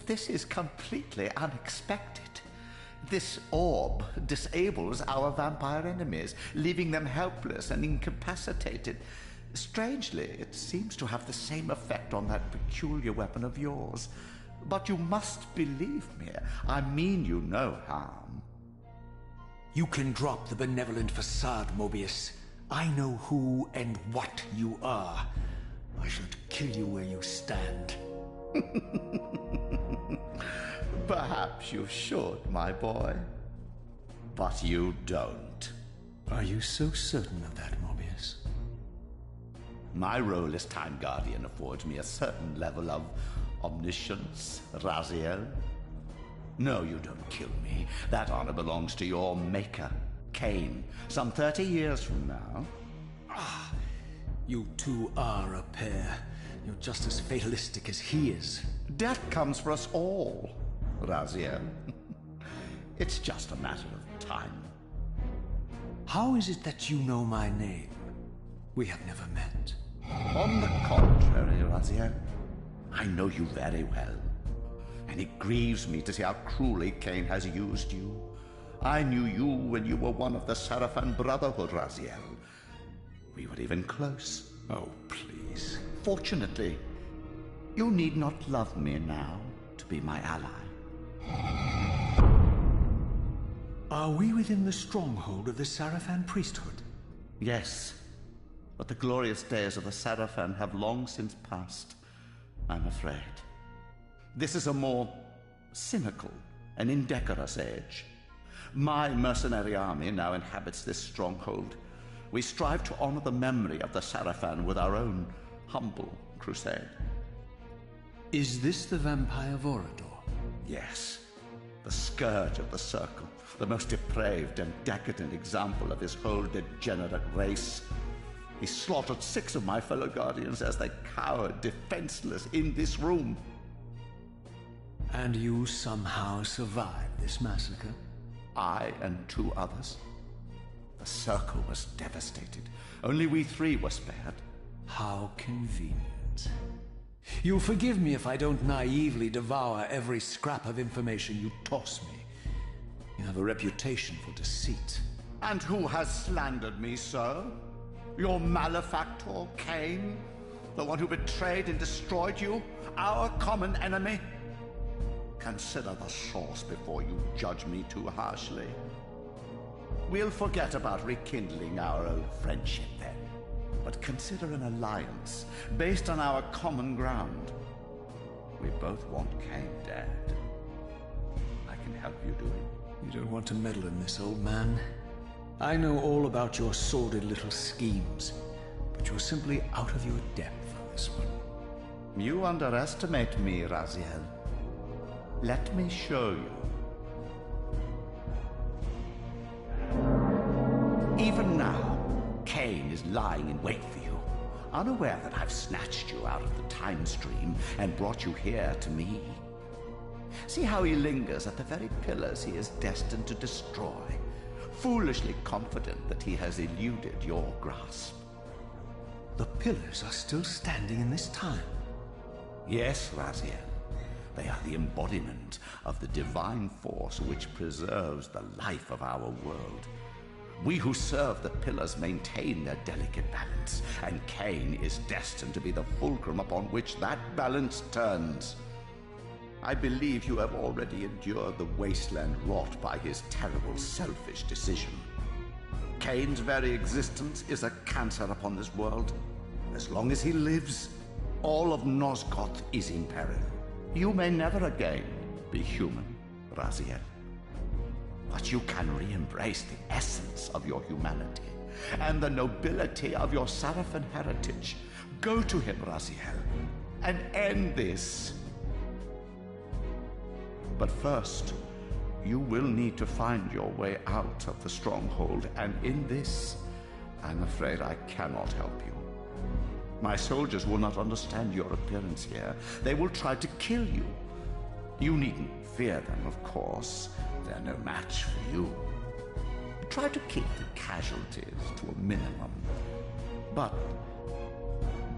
This is completely unexpected. This orb disables our vampire enemies, leaving them helpless and incapacitated. Strangely, it seems to have the same effect on that peculiar weapon of yours. But you must believe me. I mean you no harm. You can drop the benevolent facade, Mobius. I know who and what you are. I shall kill you where you stand. Perhaps you should, my boy. But you don't. Are you so certain of that, Mobius? My role as Time Guardian affords me a certain level of omniscience, Raziel. No, you don't kill me. That honor belongs to your maker, Kain, some 30 years from now. Ah, you two are a pair. You're just as fatalistic as he is. Death comes for us all, Raziel. It's just a matter of time. How is it that you know my name? We have never met. On the contrary, Raziel, I know you very well. And it grieves me to see how cruelly Kain has used you. I knew you when you were one of the Sarafan Brotherhood, Raziel. We were even close. Oh, please. Fortunately, you need not love me now to be my ally. Are we within the stronghold of the Sarafan priesthood? Yes, but the glorious days of the Sarafan have long since passed, I'm afraid. This is a more cynical and indecorous age. My mercenary army now inhabits this stronghold. We strive to honor the memory of the Sarafan with our own humble crusade. Is this the vampire Vorador? Yes, the scourge of the Circle, the most depraved and decadent example of his whole degenerate race. He slaughtered 6 of my fellow Guardians as they cowered defenseless in this room. And you somehow survived this massacre? I and 2 others. The Circle was devastated. Only we 3 were spared. How convenient. You'll forgive me if I don't naively devour every scrap of information you toss me. You have a reputation for deceit. And who has slandered me so? Your malefactor, Kain? The one who betrayed and destroyed you? Our common enemy? Consider the source before you judge me too harshly. We'll forget about rekindling our old friendship then, but consider an alliance based on our common ground. We both want Kain dead. I can help you do it. You don't want to meddle in this, old man. I know all about your sordid little schemes, but you're simply out of your depth on this one. You underestimate me, Raziel. Let me show you. Even now, Kain is lying in wait for you, unaware that I've snatched you out of the time stream and brought you here to me. See how he lingers at the very pillars he is destined to destroy, foolishly confident that he has eluded your grasp. The pillars are still standing in this time. Yes, Raziel. They are the embodiment of the divine force which preserves the life of our world. We who serve the pillars maintain their delicate balance, and Kain is destined to be the fulcrum upon which that balance turns. I believe you have already endured the wasteland wrought by his terrible, selfish decision. Kain's very existence is a cancer upon this world. As long as he lives, all of Nosgoth is in peril. You may never again be human, Raziel. But you can re-embrace the essence of your humanity and the nobility of your Sarafan heritage. Go to him, Raziel, and end this. But first, you will need to find your way out of the stronghold, and in this, I'm afraid I cannot help you. My soldiers will not understand your appearance here. They will try to kill you. You needn't fear them, of course. They're no match for you. Try to keep the casualties to a minimum. But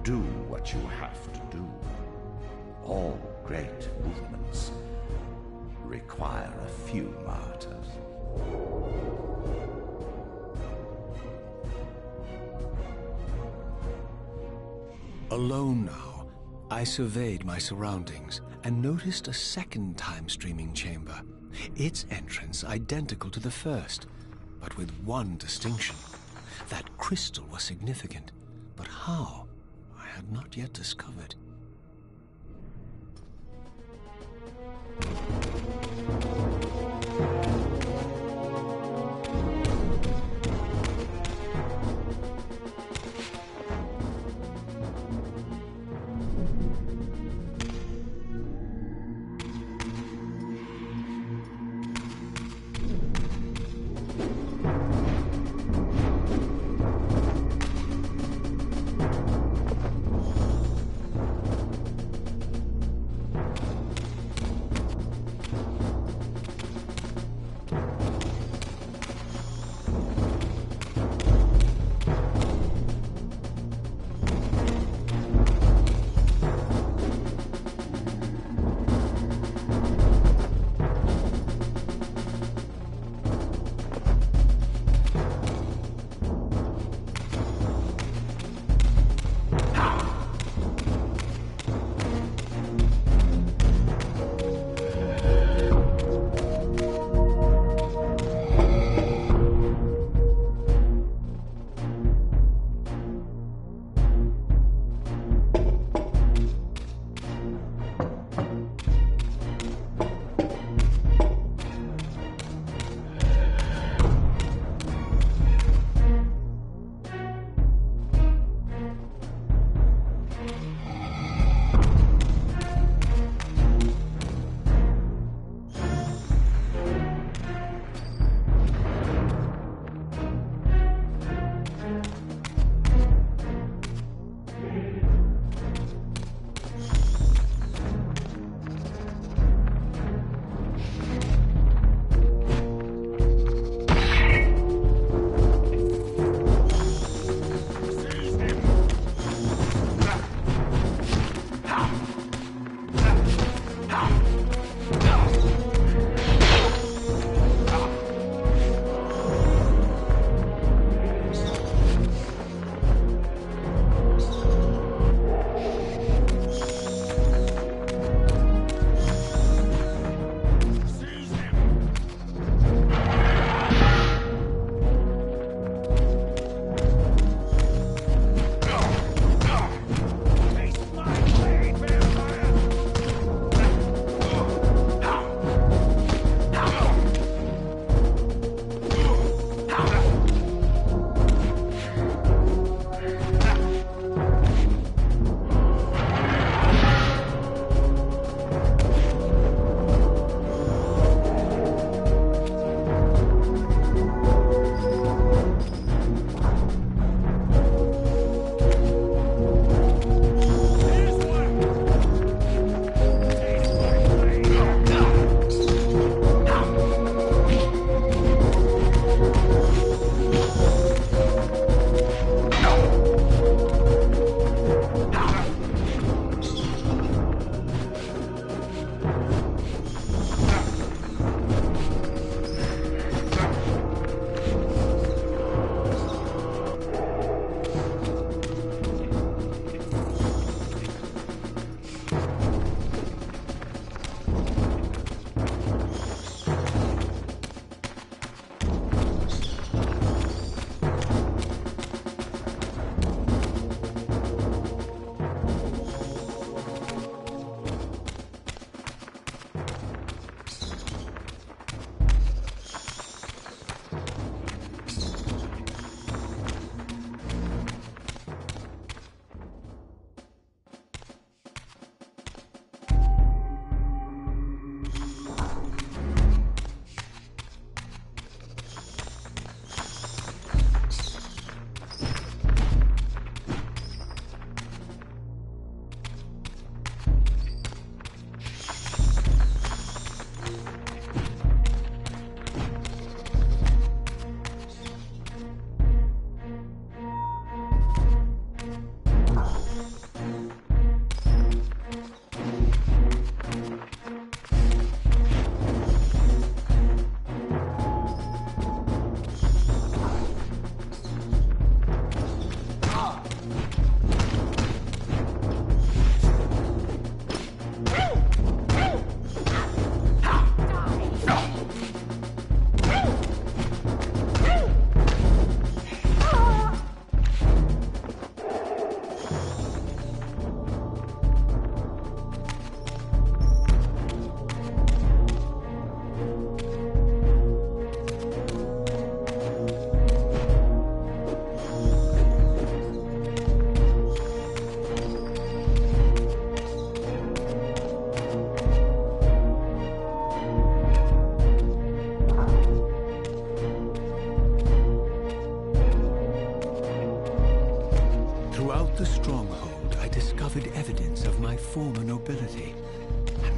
do what you have to do. All great movements require a few martyrs. Alone now, I surveyed my surroundings and noticed a second time-streaming chamber. Its entrance identical to the first, but with one distinction. That crystal was significant, but how? I had not yet discovered.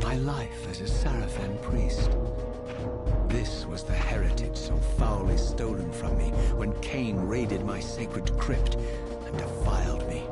my life as a Sarafan priest. This was the heritage so foully stolen from me when Kain raided my sacred crypt and defiled me.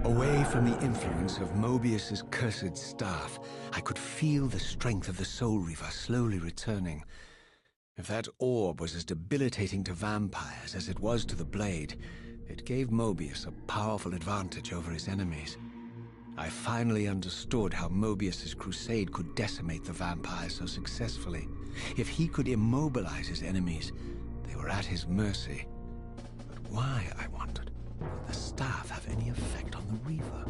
Away from the influence of Mobius's cursed staff, I could feel the strength of the Soul Reaver slowly returning. If that orb was as debilitating to vampires as it was to the blade, it gave Mobius a powerful advantage over his enemies. I finally understood how Mobius's crusade could decimate the vampires so successfully. If he could immobilize his enemies, they were at his mercy. But why, I wondered, would the staff have any effect on the Reaver?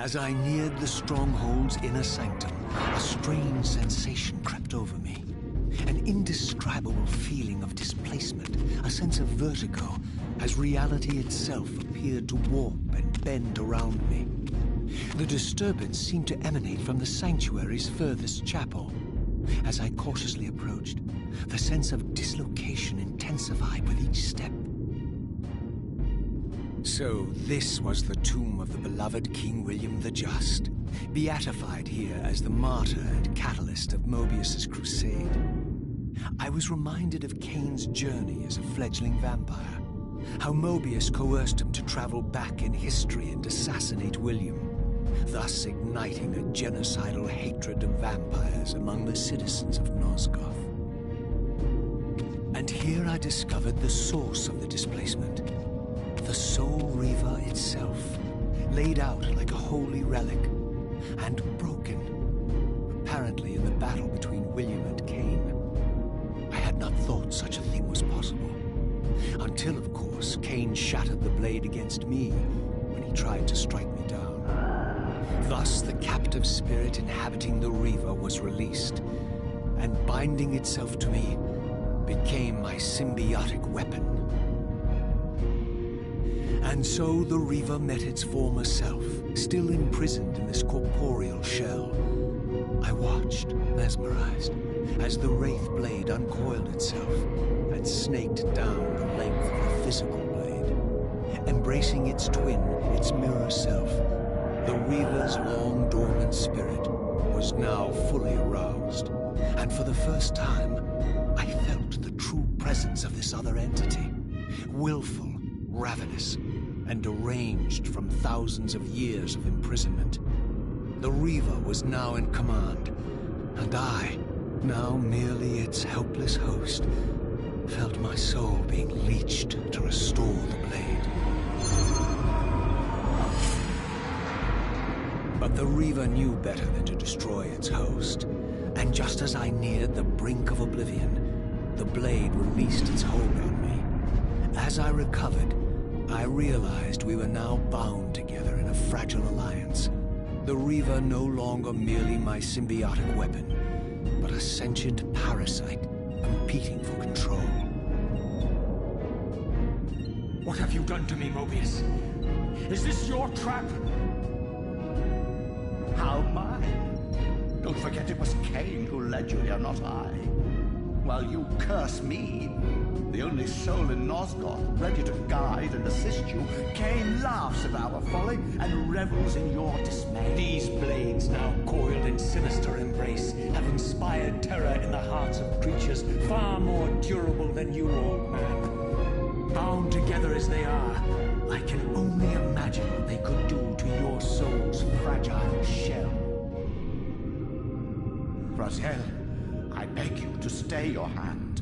As I neared the stronghold's inner sanctum, a strange sensation crept over me. An indescribable feeling of displacement, a sense of vertigo, as reality itself appeared to warp and bend around me. The disturbance seemed to emanate from the sanctuary's furthest chapel. As I cautiously approached, the sense of dislocation intensified with each step. So this was the tomb of the beloved King William the Just, beatified here as the martyr and catalyst of Mobius's crusade. I was reminded of Kain's journey as a fledgling vampire, how Mobius coerced him to travel back in history and assassinate William, thus igniting a genocidal hatred of vampires among the citizens of Nosgoth. And here I discovered the source of the displacement. The Soul Reaver itself, laid out like a holy relic, and broken, apparently in the battle between William and Kain. I had not thought such a thing was possible, until, of course, Kain shattered the blade against me when he tried to strike me down. Thus, the captive spirit inhabiting the Reaver was released, and binding itself to me, became my symbiotic weapon. And so the Reaver met its former self, still imprisoned in this corporeal shell. I watched, mesmerized, as the Wraith blade uncoiled itself and snaked down the length of the physical blade, embracing its twin, its mirror self. The Reaver's long dormant spirit was now fully aroused, and for the first time, I felt the true presence of this other entity, willful, ravenous, and deranged from thousands of years of imprisonment. The Reaver was now in command, and I, now merely its helpless host, felt my soul being leeched to restore the blade. But the Reaver knew better than to destroy its host, and just as I neared the brink of oblivion, the blade released its hold on me. As I recovered, I realized we were now bound together in a fragile alliance. The Reaver no longer merely my symbiotic weapon, but a sentient parasite competing for control. What have you done to me, Mobius? Is this your trap? How mine? Don't forget it was Kain who led you here, not I. While you curse me, the only soul in Nosgoth ready to guide and assist you, Kain laughs at our folly and revels in your dismay. These blades, now coiled in sinister embrace, have inspired terror in the hearts of creatures far more durable than you, old man. Bound together as they are, I can only imagine what they could do to your soul's fragile shell. Raziel, I beg you to stay your hand.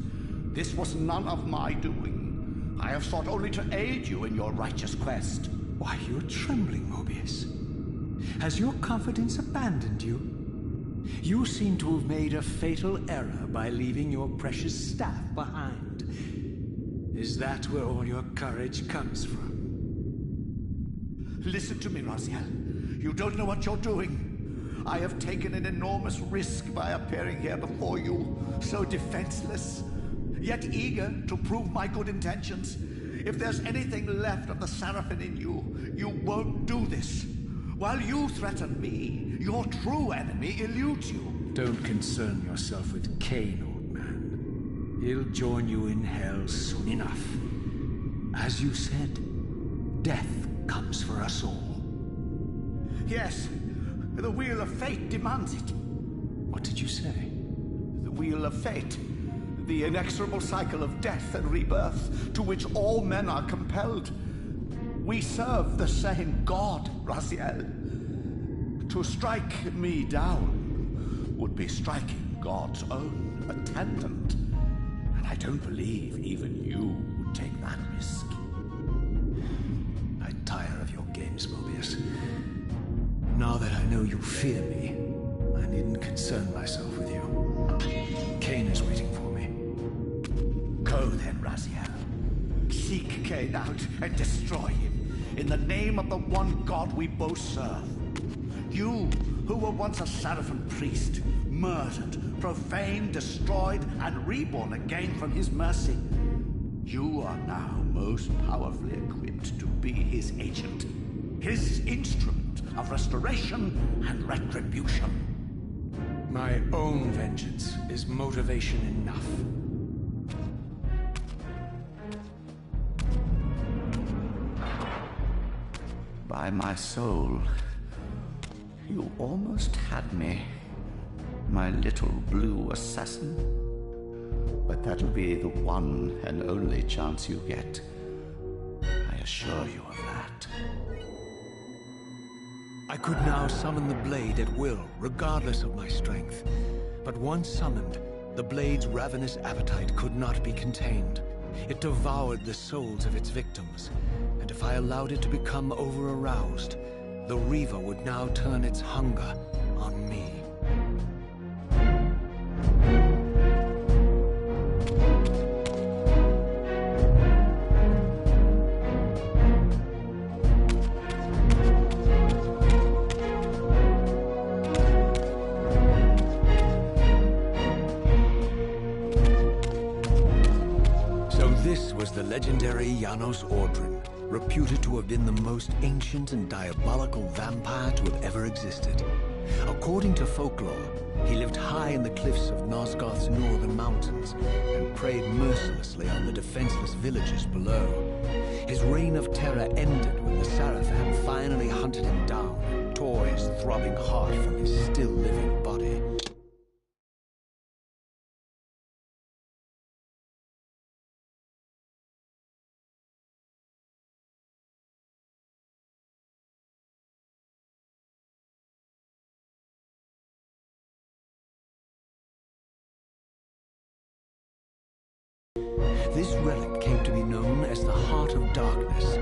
This was none of my doing. I have sought only to aid you in your righteous quest. Why, you're trembling, Mobius. Has your confidence abandoned you? You seem to have made a fatal error by leaving your precious staff behind. Is that where all your courage comes from? Listen to me, Raziel. You don't know what you're doing. I have taken an enormous risk by appearing here before you, so defenseless, yet eager to prove my good intentions. If there's anything left of the Seraphim in you, you won't do this. While you threaten me, your true enemy eludes you. Don't concern yourself with Kain, old man. He'll join you in hell soon enough. As you said, death comes for us all. Yes, the Wheel of Fate demands it. What did you say? The Wheel of Fate. The inexorable cycle of death and rebirth to which all men are compelled. We serve the same God, Raziel. To strike me down would be striking God's own attendant. And I don't believe even you would take that risk. I tire of your games, Mobius. Now that I know you fear me, I needn't concern myself with you. Kain is waiting for me. Go then, Raziel. Seek Kain out and destroy him in the name of the one God we both serve. You, who were once a Seraphim priest, murdered, profaned, destroyed, and reborn again from his mercy. You are now most powerfully equipped to be his agent, his instrument of restoration and retribution. My own vengeance is motivation enough. By my soul, you almost had me, my little blue assassin. But that'll be the one and only chance you get. assure you of that. I could now summon the blade at will, regardless of my strength. But once summoned, the blade's ravenous appetite could not be contained. It devoured the souls of its victims, and if I allowed it to become over-aroused, the Reaver would now turn its hunger on me. This was the legendary Janos Ordrin, reputed to have been the most ancient and diabolical vampire to have ever existed. According to folklore, he lived high in the cliffs of Nosgoth's northern mountains and preyed mercilessly on the defenseless villagers below. His reign of terror ended when the Sarafan finally hunted him down and tore his throbbing heart from his still-living body. This relic came to be known as the Heart of Darkness,